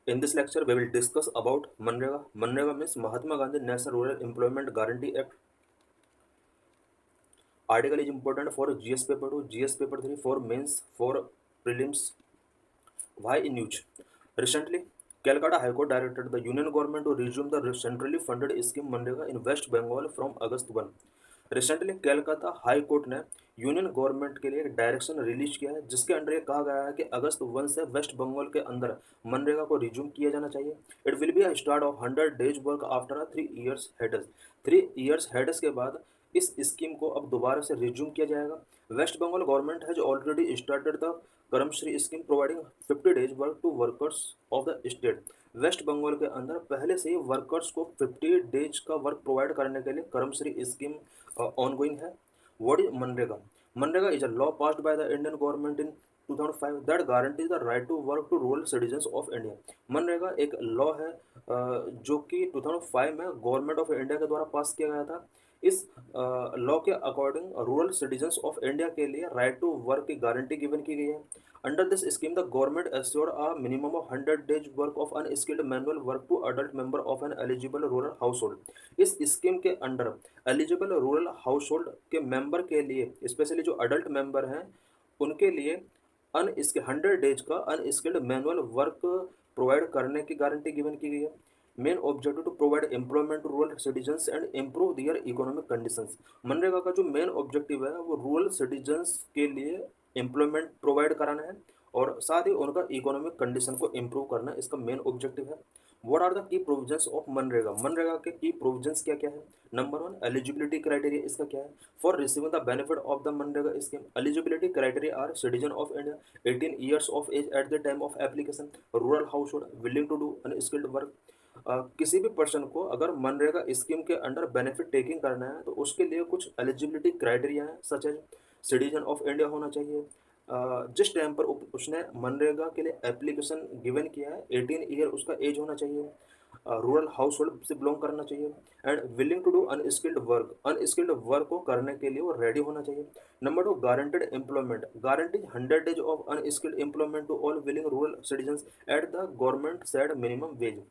In this lecture, we will discuss about Manrega. Manrega means Mahatma Gandhi National Rural Employment Guarantee Act. Article is important for GS paper 2, GS paper 3, for mains, for prelims. Why in news? Recently, Calcutta High Court directed the Union government to resume the centrally funded scheme Manrega in West Bengal from August 1. Recently Calcutta high court ने union government के लिए एक direction release किया है जिसके under ये कहा गया है कि अगस्त 1 से वेस्ट बंगाल के अंदर मनरेगा को रिज्यूम किया जाना चाहिए। It will be a start of 100 days work after 3 years heads. 3 years heads के बाद इस स्कीम को अब दोबारा से रिज्यूम किया जाएगा। West Bengal government has already started the Karmashree scheme providing 50 days work to workers of the state. West Bengal के अंदर पहले से ही वर्कर्स को 50 डेज का वर्क प्रोवाइड करने के लिए कर्मश्री स्कीम ongoing है। What is MNREGA? MNREGA is a law passed by the Indian government in 2005 that guarantees the right to work to rural citizens of India। MNREGA एक लॉ है जो कि 2005 में गवर्नमेंट ऑफ इंडिया के द्वारा पास किया गया था। इस लॉ के according rural citizens of India के लिए राइट टू वर्क की गारंटी गिवन की गई है। Under this scheme the government assured a minimum of 100 days work of unskilled manual work to adult member of an eligible rural household. इस scheme के under eligible rural household के member के लिए specially जो adult member हैं उनके लिए 100 days का अनस्किल्ड मैनुअल वर्क प्रोवाइड करने की गारंटी गिवन की गई है। Main objective to provide employment to rural citizens and improve their economic conditions. MNREGA का जो मेन ऑब्जेक्टिव है वो रूरल सिटीजन्स के लिए एम्प्लॉयमेंट प्रोवाइड कराना है और साथ ही उनका इकोनॉमिक कंडीशन को इम्प्रूव करना इसका मेन ऑब्जेक्टिव है। What are the key provisions of MNREGA? MNREGA के की प्रोविजंस क्या क्या है? नंबर 1, एलिजिबिलिटी क्राइटेरिया इसका क्या है? For receiving the benefit of the MNREGA scheme eligibility criteria are citizen of India 18 years of age at the time of application, rural household willing to do unskilled work. किसी भी person को अगर MNREGA scheme के under benefit taking करना है तो उसके लिए कुछ एलिजिबिलिटी क्राइटेरिया है such as citizen of India होना चाहिए। जिस टाइम पर उसने मनरेगा के लिए एप्लीकेशन गिवन किया है 18 ईयर उसका एज होना चाहिए, रूरल हाउस होल्ड से बिलोंग करना चाहिए and willing to do unskilled work को करने के लिए वो रेडी होना चाहिए। Number 2, guaranteed employment guarantees 100 days of unskilled employment to all willing rural citizens at the government said minimum wage.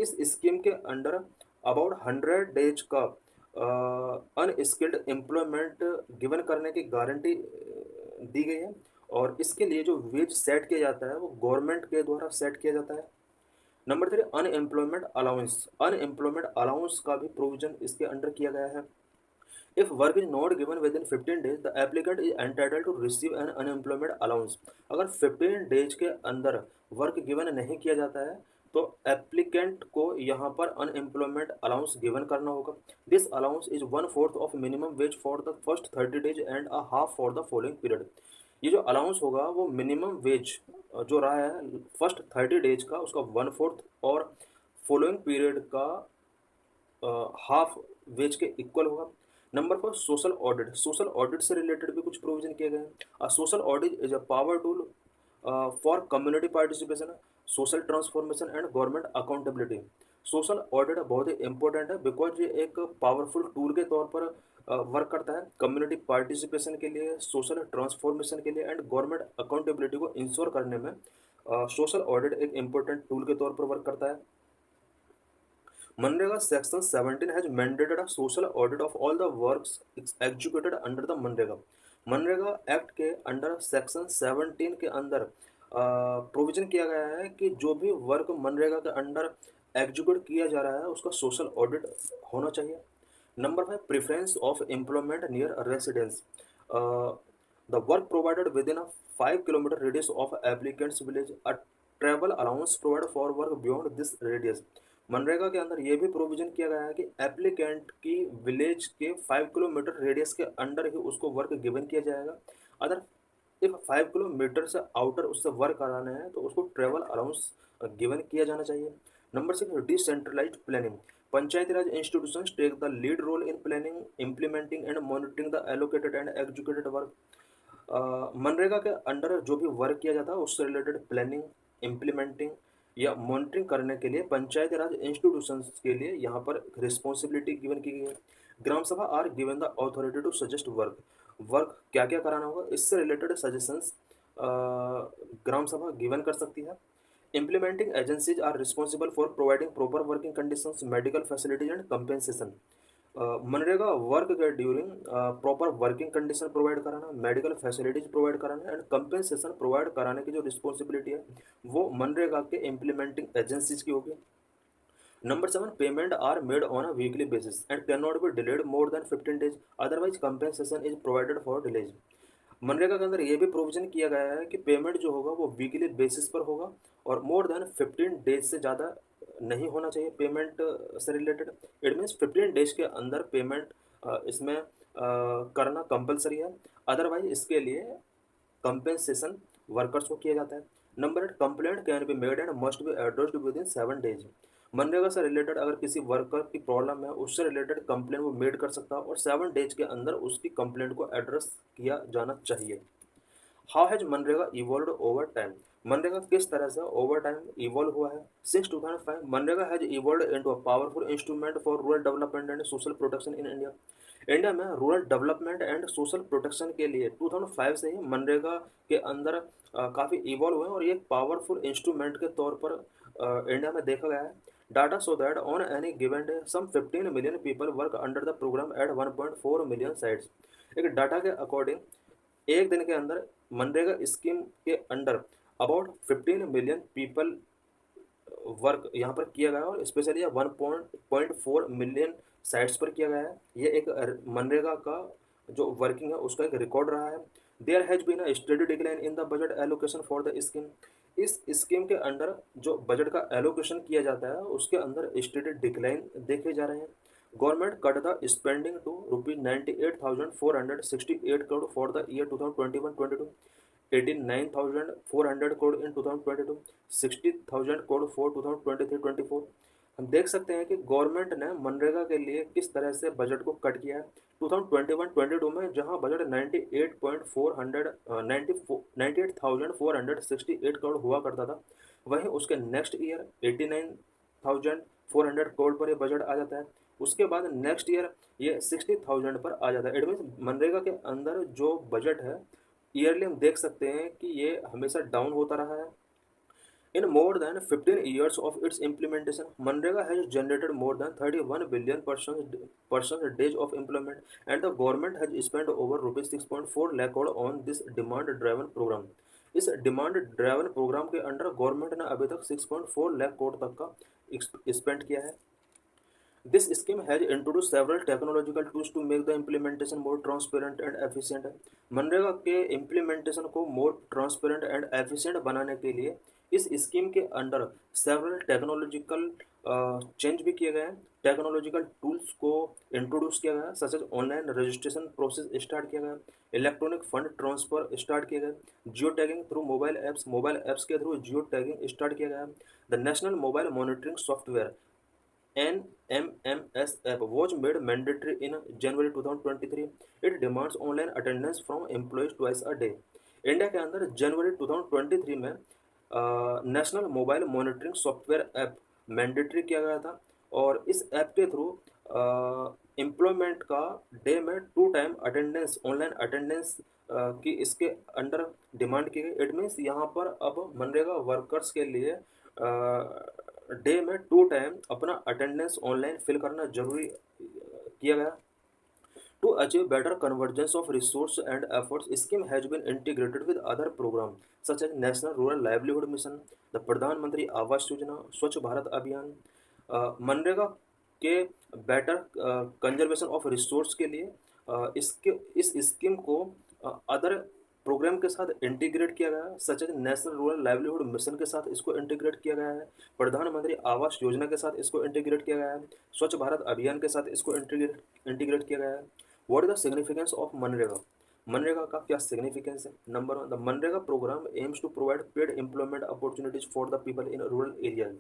इस स्कीम के अंडर अबाउट 100 डेज का अनस्किल्ड एम्प्लॉयमेंट गिवन करने की गारंटी दी गई है और इसके लिए जो वेज सेट किया जाता है वो गवर्नमेंट के द्वारा सेट किया जाता है। नंबर 3, अनएम्प्लॉयमेंट अलाउंस का भी प्रोविजन इसके अंडर किया गया है। If work is not given within 15 days the applicant is entitled to receive an unemployment allowance. अगर 15 डेज के अंदर वर्क गिवन नहीं किया जाता है तो एप्लीकेंट को यहाँ पर अनएम्प्लॉयमेंट अलाउंस गिवन करना होगा। This allowance is 1/4 of minimum ways for the first 30 days and a half for the following period. ये जो अलाउंस होगा वो मिनिमम वेज जो रहा है फर्स्ट 30 डेज का उसका 1/4 और फॉलोइंग पीरियड का हाफ वेज के इक्वल होगा। नंबर 4, सोशल ऑडिट से रिलेटेड भी कुछ प्रोविजन किए गए हैं। Social audit is a power tool for community participation, social transformation and government accountability. Social audit बहुत ही इंपॉर्टेंट है बिकॉज ये एक पावरफुल टूल के तौर पर वर्क करता है कम्युनिटी पार्टिसिपेशन के लिए, सोशल ट्रांसफॉर्मेशन के लिए एंड गवर्नमेंट अकाउंटेबिलिटी को इंश्योर करने में सोशल ऑडिट एक इम्पोर्टेंट टूल के तौर पर वर्क करता है। MNREGA section 17 has mandated a social audit of all the works executed under the MNREGA. MNREGA act के अंडर सेक्शन 17 के अंदर प्रोविजन किया गया है कि जो भी वर्क मनरेगा के अंडर एग्जीक्यूट किया जा रहा है उसका सोशल ऑडिट होना चाहिए। Number 5, preference of employment near residence. The work provided with in a 5 kilometre radius of applicants village a travel allowance provide for work beyond this radius. MNREGA के अंदर ये भी प्रोविजन किया गया है कि एप्लीकेंट की विलेज के 5 किलोमीटर रेडियस के अंडर ही उसको वर्क गिवन किया जाएगा। अगर इफ 5 किलोमीटर से आउटर उससे वर्क कराना है तो उसको ट्रेवल अलाउंस गिवन किया जाना चाहिए। Number 6, decentralised planning. Panchayati Raj institutions take the lead role in planning, implementing and monitoring the allocated and executed work. MNREGA के अंडर जो भी वर्क किया जाता है उससे रिलेटेड प्लानिंग, इम्प्लीमेंटिंग या मॉनिटरिंग करने के लिए पंचायती राज इंस्टीट्यूशंस के लिए यहाँ पर रिस्पॉन्सिबिलिटी गिवन की गई है। Gram sabha are given the authority to suggest work क्या क्या कराना होगा इससे रिलेटेड सजेशंस ग्राम सभा गिवन कर सकती है। Implementing agencies are responsible for providing proper working conditions, medical facilities, and compensation. MNREGA work के during proper working condition provide कराना, मेडिकल फैसिलिटीज प्रोवाइड कराना एंड कंपेंसेशन प्रोवाइड कराने की जो रिस्पॉन्सिबिलिटी है वो मनरेगा के इम्प्लीमेंटिंग एजेंसीज की होगी। Number 7, payment are made on a weekly basis and can not be delayed more than 15 days, otherwise compensation is provided for delays. MNREGA के अंदर ये भी प्रोविजन किया गया है कि पेमेंट जो होगा वो वीकली बेसिस पर होगा और मोर देन 15 डेज से ज़्यादा नहीं होना चाहिए पेमेंट से रिलेटेड। इट मीन्स 15 डेज के अंदर पेमेंट इसमें करना कंपलसरी है, अदरवाइज इसके लिए कंपेंसेशन वर्कर्स को किया जाता है। Number 8, complaint can be made and must be addressed with in 7 days. MNREGA से रिलेटेड अगर किसी वर्कर की प्रॉब्लम है उससे रिलेटेड कंप्लेंट वो मेड कर सकता है और 7 डेज के अंदर उसकी कंप्लेंट को एड्रेस किया जाना चाहिए। How has MNREGA evolve over time? MNREGA किस तरह से ओवर टाइम इवॉल्व हुआ है? Since 2005 MNREGA has evolve into a powerful instrument for rural development and social protection in India. India में rural development and social protection के लिए 2005 से ही मनरेगा के अंदर काफ़ी इवॉल्व हुए और ये पावरफुल इंस्ट्रूमेंट के तौर पर इंडिया में देखा गया है। Data show that on any given day some 15 million people work under the programme at 1.4 million sites. एक डाटा के अकॉर्डिंग एक दिन के अंदर मनरेगा स्कीम के under about 15 million people work यहाँ पर किया गया है और स्पेशली 1.4 मिलियन साइट्स पर किया गया है। ये एक मनरेगा का जो वर्किंग है उसका एक रिकॉर्ड रहा है। There has been a steady decline in the budget allocation for the scheme. इस स्कीम के अंडर जो बजट का एलोकेशन किया जाता है उसके अंदर स्टडी डिक्लाइन देखे जा रहे हैं। Government cut the spending to ₹98,468 crore for the year 2021-22, 89,400 crore in 2022, 60,000 crore for 2023-24। हम देख सकते हैं कि गवर्नमेंट ने मनरेगा के लिए किस तरह से बजट को कट किया है। 2021-22 में जहां बजट 98,468 करोड़ हुआ करता था, वहीं उसके नेक्स्ट ईयर 89,400 करोड़ पर यह बजट आ जाता है। उसके बाद नेक्स्ट ईयर ये 60,000 पर आ जाता है। इट मीन्स मनरेगा के अंदर जो बजट है ईयरली हम देख सकते हैं कि ये हमेशा डाउन होता रहा है। In more than 15 years of its implementation, Manrega has generated more than 31 billion persons days of employment, and the government has spent over rupees 6.4 lakh crore on this demand-driven program. इस demand driven programme के under government ने अभी तक 6.4 लाख करोड़ तक का spend किया है। This scheme has introduced several technological tools to make the implementation more transparent and efficient. MNREGA के इम्प्लीमेंटेशन को मोर ट्रांसपेरेंट एंड एफिशिएंट बनाने के लिए इस स्कीम के अंडर सेवरल टेक्नोलॉजिकल चेंज भी किए गए हैं। टेक्नोलॉजिकल टूल्स को इंट्रोड्यूस किया गया, such as online registration process start किया गया, इलेक्ट्रॉनिक फंड ट्रांसफर स्टार्ट किया गया, geo tagging through mobile apps के थ्रू जियो टैगिंग स्टार्ट किया गया। The national mobile monitoring software NMMS app was made mandatory in January 2023. It demands online attendance from employees twice a day. India के अंदर जनवरी 2023 में national mobile monitoring software app mandatory किया गया था और इस ऐप के थ्रू एम्प्लॉयमेंट का डे में 2 टाइम अटेंडेंस, ऑनलाइन अटेंडेंस की इसके अंडर डिमांड की गई। इट मीन्स यहाँ पर अब मनरेगा वर्कर्स के लिए डे में 2 टाइम अपना अटेंडेंस ऑनलाइन फिल करना जरूरी किया गया। To achieve better convergence of resource and efforts, scheme has been integrated with other programs such as National Rural Livelihood Mission, the प्रधान मंत्री आवास योजना, स्वच्छ भारत अभियान। मनरेगा के बेटर कंजर्वेशन ऑफ रिसोर्स के लिए इस स्कीम को अदर प्रोग्राम के साथ इंटीग्रेट किया गया है, such as national rural livelihood mission के साथ इसको इंटीग्रेट किया गया है, प्रधानमंत्री आवास योजना के साथ इसको इंटीग्रेट किया गया है, स्वच्छ भारत अभियान के साथ इसको इंटीग्रेट किया गया है। What is the significance of MNREGA? MNREGA का क्या सिग्निफिकेंस है? Number 1, the MNREGA programme aims to provide paid employment opportunities for the people in rural areas.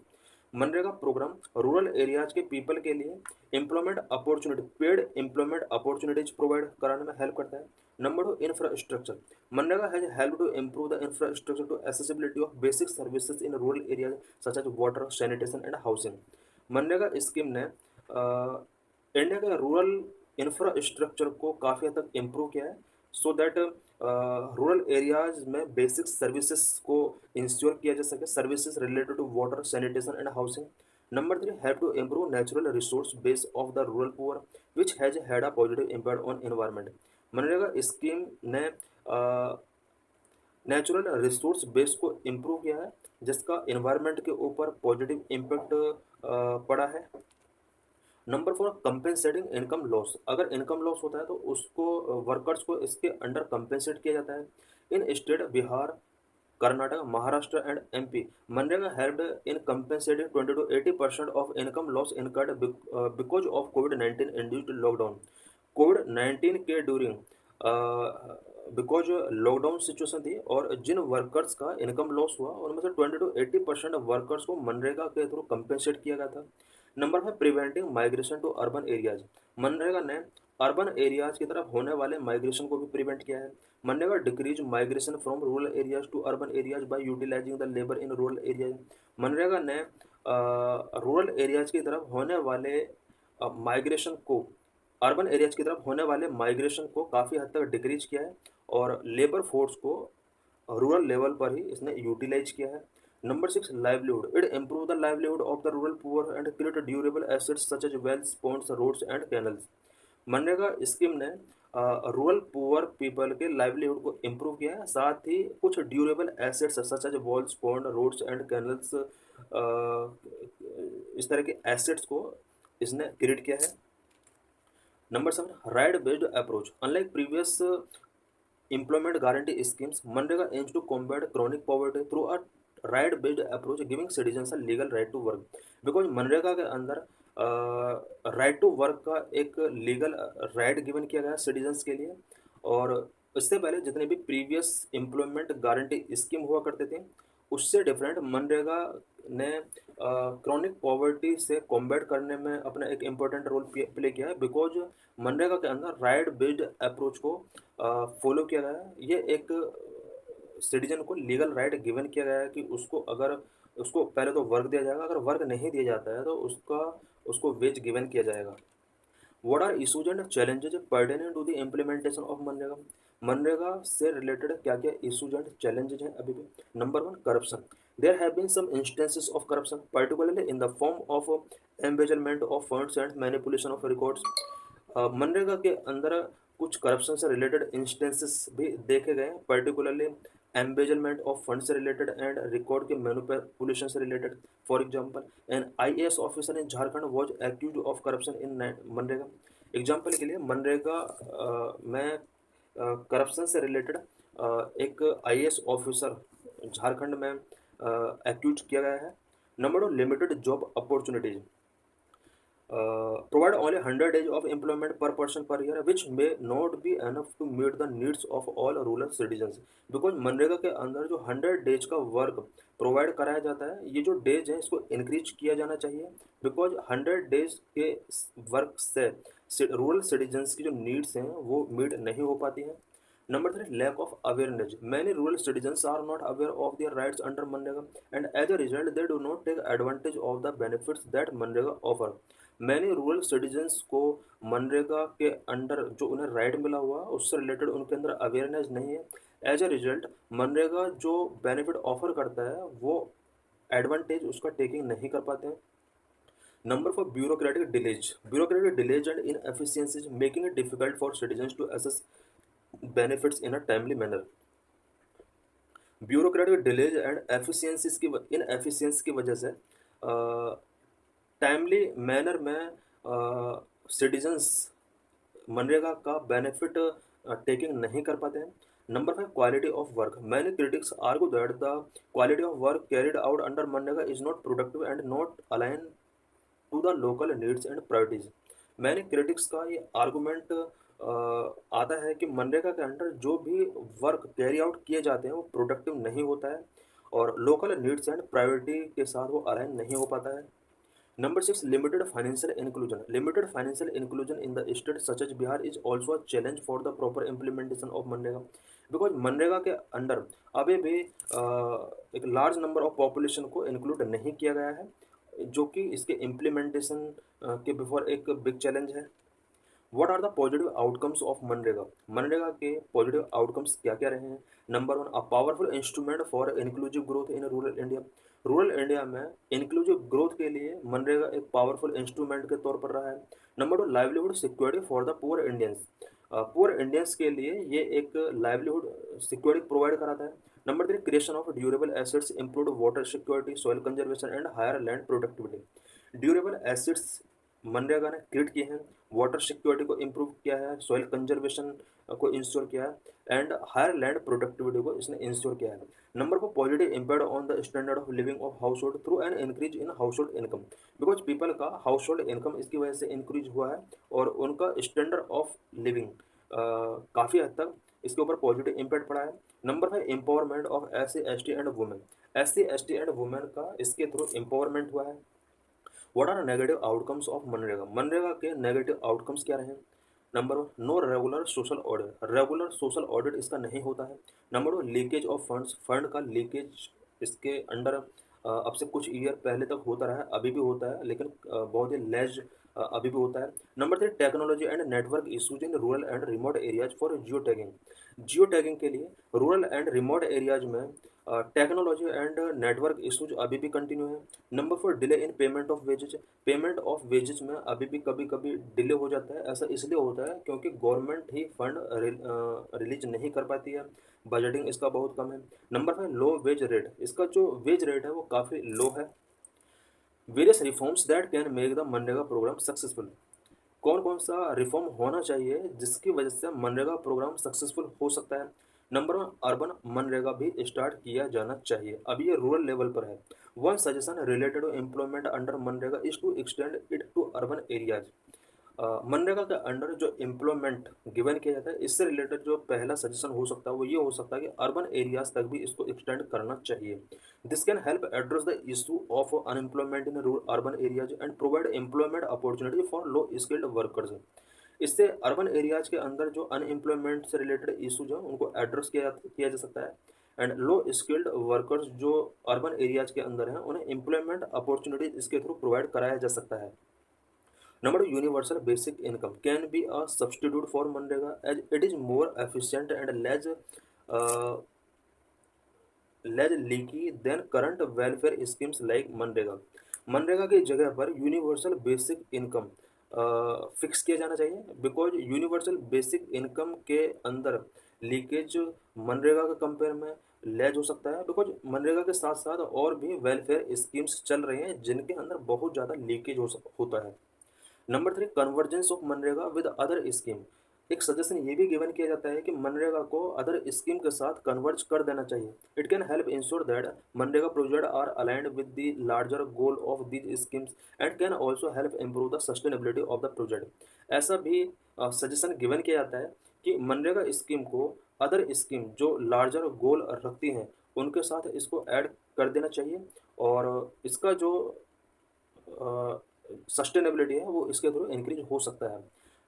MNREGA programme rural areas के पीपल के लिए employment opportunity, paid employment opportunities provide कराने में help करता है। Number 2, infrastructure. MNREGA has help to improve the infrastructure to accessibility of basic services in rural areas such as water, sanitation and housing. MNREGA scheme ने India के rural infrastructure को काफ़ी हद तक इम्प्रूव किया है सो दैट रूरल एरियाज में basic services को इंश्योर किया जा सके, services related to water, sanitation and housing. Number 3, help to improve natural resource base of the rural poor which has had a positive impact on environment. MNREGA scheme ने natural resource base को improve किया है, जिसका environment के ऊपर positive impact पड़ा है। Number 4, compensating income loss. अगर इनकम लॉस होता है तो उसको वर्कर्स को इसके अंडर कंपेंसेट किया जाता है। In state Bihar, Karnataka, Maharashtra and MP, MNREGA helped in compensating 20 to 80% of income loss incurred because of कोविड-19 इंड्यूस्ड लॉकडाउन। कोविड-19 के ड्यूरिंग बिकॉज लॉकडाउन सिचुएशन थी और जिन वर्कर्स का इनकम लॉस हुआ उनमें से 20 to 80% वर्कर्स को मनरेगा के थ्रू कंपेंसेट किया गया था। Number 5, preventing migration to urban areas. MNREGA ने अर्बन एरियाज की तरफ होने वाले माइग्रेशन को भी प्रिवेंट किया है। MNREGA decrease migration from rural areas to urban areas by utilising the labour in rural areas. MNREGA ने रूरल एरियाज की तरफ होने वाले माइग्रेशन को, अर्बन एरियाज की तरफ होने वाले माइग्रेशन को काफ़ी हद तक डिक्रीज किया है और लेबर फोर्स को रूरल लेवल पर ही इसने यूटिलाइज किया है। Number 6, livelihood. It improve the livelihood of the rural poor and create durable assets such as wells, ponds, roads and canals. MNREGA scheme ने रूरल पुअर पीपल के लाइवलीहुड को improve किया है, साथ ही कुछ durable assets such as walls, pond, roads and canals, इस तरह के एसेट्स को इसने क्रिएट किया है। Number 7, right based approach. Unlike previous employment guarantee schemes, MNREGA aims to combat chronic poverty through a right based approach giving citizens a legal right to work। Because MNREGA के अंदर right to work का एक legal right given किया गया citizens के लिए, और इससे पहले जितने भी प्रीवियस एम्प्लॉयमेंट गारंटी स्कीम हुआ करते थे उससे डिफरेंट मनरेगा ने क्रॉनिक पॉवर्टी से कॉम्बैट करने में अपना एक इम्पोर्टेंट रोल प्ले किया है। बिकॉज मनरेगा के अंदर राइट बेस्ड अप्रोच को फॉलो किया गया है। ये एक सिटीजन को लीगल राइट गिवन किया गया है कि उसको अगर उसको पहले तो वर्क दिया जाएगा, अगर वर्क नहीं दिया जाता है तो उसको वेज गिवन किया जाएगा। What are issues and challenges pertaining to the implementation of MNREGA. MNREGA से रिलेटेड क्या क्या इशूज एंड चैलेंजेज हैं अभी भी। Number 1, corruption. There have been some instances of corruption particularly in the form of embezzlement of funds and manipulation of records. MNREGA के अंदर कुछ corruption से रिलेटेड इंस्टेंसेस भी देखे गए, पर्टिकुलरली एम्बेजलमेंट ऑफ फंड से रिलेटेड एंड रिकॉर्ड के manipulation से related. For example, an IAS officer in Jharkhand was accused of corruption in MNREGA. Example के लिए मनरेगा में करप्शन से रिलेटेड एक आईएएस ऑफिसर झारखंड में एक्यूज किया गया है। Number 2, limited job opportunities. Provide only 100 days of employment per person per year, which may not be enough to meet the needs of all rural citizens। Because MNREGA के अंदर जो 100 days का work provide कराया जाता है, ये जो डेज है इसको इंक्रीज किया जाना चाहिए। बिकॉज 100 डेज के वर्क से रूरल सिटीजन्स की जो नीड्स हैं वो मीट नहीं हो पाती हैं। Number 3, lack of awareness. Many rural citizens are not aware of their rights under MNREGA and as a result they do not take advantage of the benefits that MNREGA offer. Many rural citizens को मनरेगा के under जो उन्हें right मिला हुआ उससे related उनके अंदर awareness नहीं है। एज अ रिजल्ट मनरेगा जो बेनिफिट ऑफर करता है वो एडवांटेज उसका टेकिंग नहीं कर पाते हैं। Number 4, bureaucratic delays. Bureaucratic delays and inefficiencies making it difficult for citizens to access benefits in a timely manner. Bureaucratic delays and efficiencies की इनएफिशिएंसी की वजह से टाइमली मैनर में सिटीजन्स मनरेगा का बेनिफिट टेकिंग नहीं कर पाते हैं। Number 5, quality of work. Many critics argue that the quality of work carried out under MNREGA is not productive and not align to the local needs and priorities. मैंने critics का ये argument आता है कि मनरेगा के अंडर जो भी वर्क कैरी आउट किए जाते हैं वो प्रोडक्टिव नहीं होता है और लोकल नीड्स एंड प्रायोरिटी के साथ वो अलाइन नहीं हो पाता है। Number 6, limited financial inclusion. Limited financial inclusion in the state such as Bihar is also a challenge for the proper implementation of MNREGA. Because MNREGA के अंडर अभी भी एक लार्ज नंबर ऑफ पॉपुलेशन को इंक्लूड नहीं किया गया है, जो कि इसके इम्प्लीमेंटेशन के बिफोर एक बिग चैलेंज है। What are the positive outcomes of MNREGA? MNREGA के पॉजिटिव आउटकम्स क्या क्या रहे हैं? Number one, a powerful instrument for inclusive growth in rural India. Rural India में इंक्लूसिव ग्रोथ के लिए मनरेगा एक पावरफुल इंस्ट्रूमेंट के तौर पर रहा है। Number two, livelihood security for the poor Indians. Poor Indians के लिए ये एक लाइवलीहुड सिक्योरिटी प्रोवाइड कराता है। Number three, creation of durable assets, improved water security, soil conservation and higher land productivity. Durable assets MNREGA ने क्रिएट किए हैं, water security को इम्प्रूव किया है, सॉइल कंजर्वेशन को इंश्योर किया है एंड हायर लैंड प्रोडक्टिविटी को इसने इंश्योर किया है। Number four, positive impact on the standard of living of house hold through an increase in house hold income. Because people का हाउस होल्ड इनकम इसकी वजह से इंक्रीज हुआ है और उनका स्टैंडर्ड ऑफ लिविंग काफ़ी हद तक इसके ऊपर पॉजिटिव इम्पैक्ट पड़ा है। Number five, empowerment of SC ST and women. SC ST and women का इसके थ्रू एम्पावरमेंट हुआ है। What are negative outcomes of MNREGA? MNREGA के नेगेटिव आउटकम्स क्या रहे? Number one, no regular social audit. Regular social audit इसका नहीं होता है। Number two, leakage of funds. Fund का लीकेज इसके अंडर अब से कुछ ईयर पहले तक होता रहा है, अभी भी होता है, लेकिन बहुत ही लेज अभी भी होता है। Number three, technology and network issues in rural and remote areas for geo tagging. Geo tagging के लिए रूरल एंड रिमोट एरियाज में टेक्नोलॉजी एंड नेटवर्क इशूज अभी भी कंटिन्यू है। Number four, delay in payment of wages. Payment of wages में अभी भी कभी कभी डिले हो जाता है। ऐसा इसलिए होता है क्योंकि गवर्नमेंट ही फंड रिलीज नहीं कर पाती है, बजटिंग इसका बहुत कम है। Number five, low wage rate. इसका जो वेज रेट है वो काफ़ी लो है। Various reforms that can make the MNREGA programme successful. कौन कौन सा रिफॉर्म होना चाहिए जिसकी वजह से मनरेगा प्रोग्राम सक्सेसफुल हो सकता है? नंबर वन, अर्बन मनरेगा भी स्टार्ट किया जाना चाहिए। अभी ये रूरल लेवल पर है। One suggestion related to employment under MNREGA is to extend it to urban areas. MNREGA के अंडर जो एम्प्लॉयमेंट गिवन किया जाता है, इससे रिलेटेड जो पहला सजेशन हो सकता है वो ये हो सकता है कि अर्बन एरियाज तक भी इसको एक्सटेंड करना चाहिए। This can help address the issue of unemployment in urban areas and provide employment opportunity for low skilled workers. इससे अर्बन एरियाज के अंदर जो अनएम्प्लॉयमेंट से रिलेटेड इशूज हैं उनको एड्रेस किया जा सकता है एंड लो स्किल्ड वर्कर्स जो अर्बन एरियाज के अंदर हैं उन्हें एम्प्लॉयमेंट अपॉर्चुनिटीज इसके थ्रू प्रोवाइड कराया जा सकता है। Number two, universal basic income can be a substitute for Manrega as it is more efficient and uh, less leaky than current welfare schemes like MNREGA. MNREGA की जगह पर यूनिवर्सल बेसिक इनकम फिक्स किया जाना चाहिए, बिकॉज यूनिवर्सल बेसिक इनकम के अंदर leakage MNREGA के compare में लेज हो सकता है, बिकॉज मनरेगा के साथ साथ और भी वेलफेयर स्कीम्स चल रहे हैं जिनके अंदर बहुत ज़्यादा लीकेज होता है। Number three, convergence of MNREGA with other scheme. एक सजेशन ये भी गिवन किया जाता है कि मनरेगा को अदर स्कीम के साथ कन्वर्ज कर देना चाहिए। It can help ensure that MNREGA project are aligned with the larger goal of these schemes and can also help improve the sustainability of the project. ऐसा भी सजेशन गिवन किया जाता है कि मनरेगा स्कीम को अदर स्कीम जो लार्जर गोल रखती हैं उनके साथ इसको ऐड कर देना चाहिए और इसका जो सस्टेनेबिलिटी है वो इसके थ्रू इंक्रीज हो सकता है।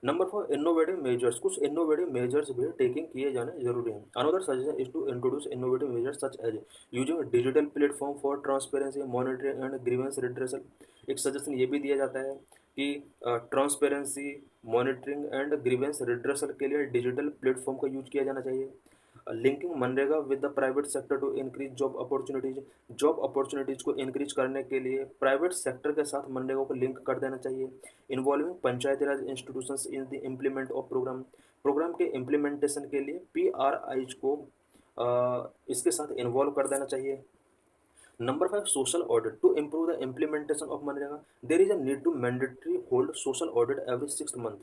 Number four, innovative measures. कुछ इनोवेटिव मेजर्स भी टेकिंग किए जाने जरूरी हैं। Another suggestion is to introduce innovative measures such as using digital platform for transparency monitoring and grievance redressal. एक सजेशन ये भी दिया जाता है कि transparency monitoring and grievance redressal के लिए डिजिटल प्लेटफॉर्म का यूज किया जाना चाहिए। Linking MNREGA with the private sector to increase job opportunities. Job opportunities को इंक्रीज करने के लिए प्राइवेट सेक्टर के साथ मनरेगा को लिंक कर देना चाहिए। Involving Panchayati Raj institutions in the implement of programme. Programme के इम्प्लीमेंटेशन के लिए PRIs को इसके साथ इन्वॉल्व कर देना चाहिए। Number five, social audit to improve the implementation of MNREGA. There is a need to mandatory hold social audit every 6 month.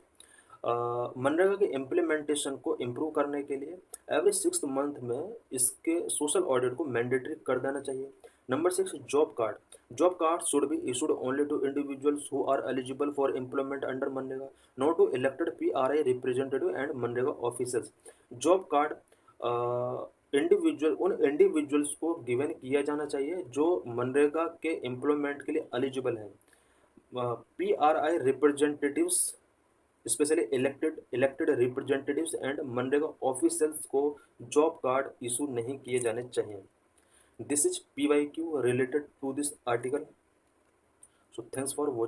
MNREGA के इम्प्लीमेंटेशन को इम्प्रूव करने के लिए एवरी 6 मंथ में इसके सोशल ऑडिट को मैंडेटरी कर देना चाहिए। Number six, job card. Job card should be issued only to individuals who are eligible for employment under MNREGA, not to elected PRI representative and MNREGA officers. Job card उन individuals को given किया जाना चाहिए जो मनरेगा के एम्प्लॉयमेंट के लिए एलिजिबल हैं। PRI representatives specially elected representatives and MNREGA officers को जॉब कार्ड इशू नहीं किए जाने चाहिए। This is PYQ related to this article. So thanks for watching.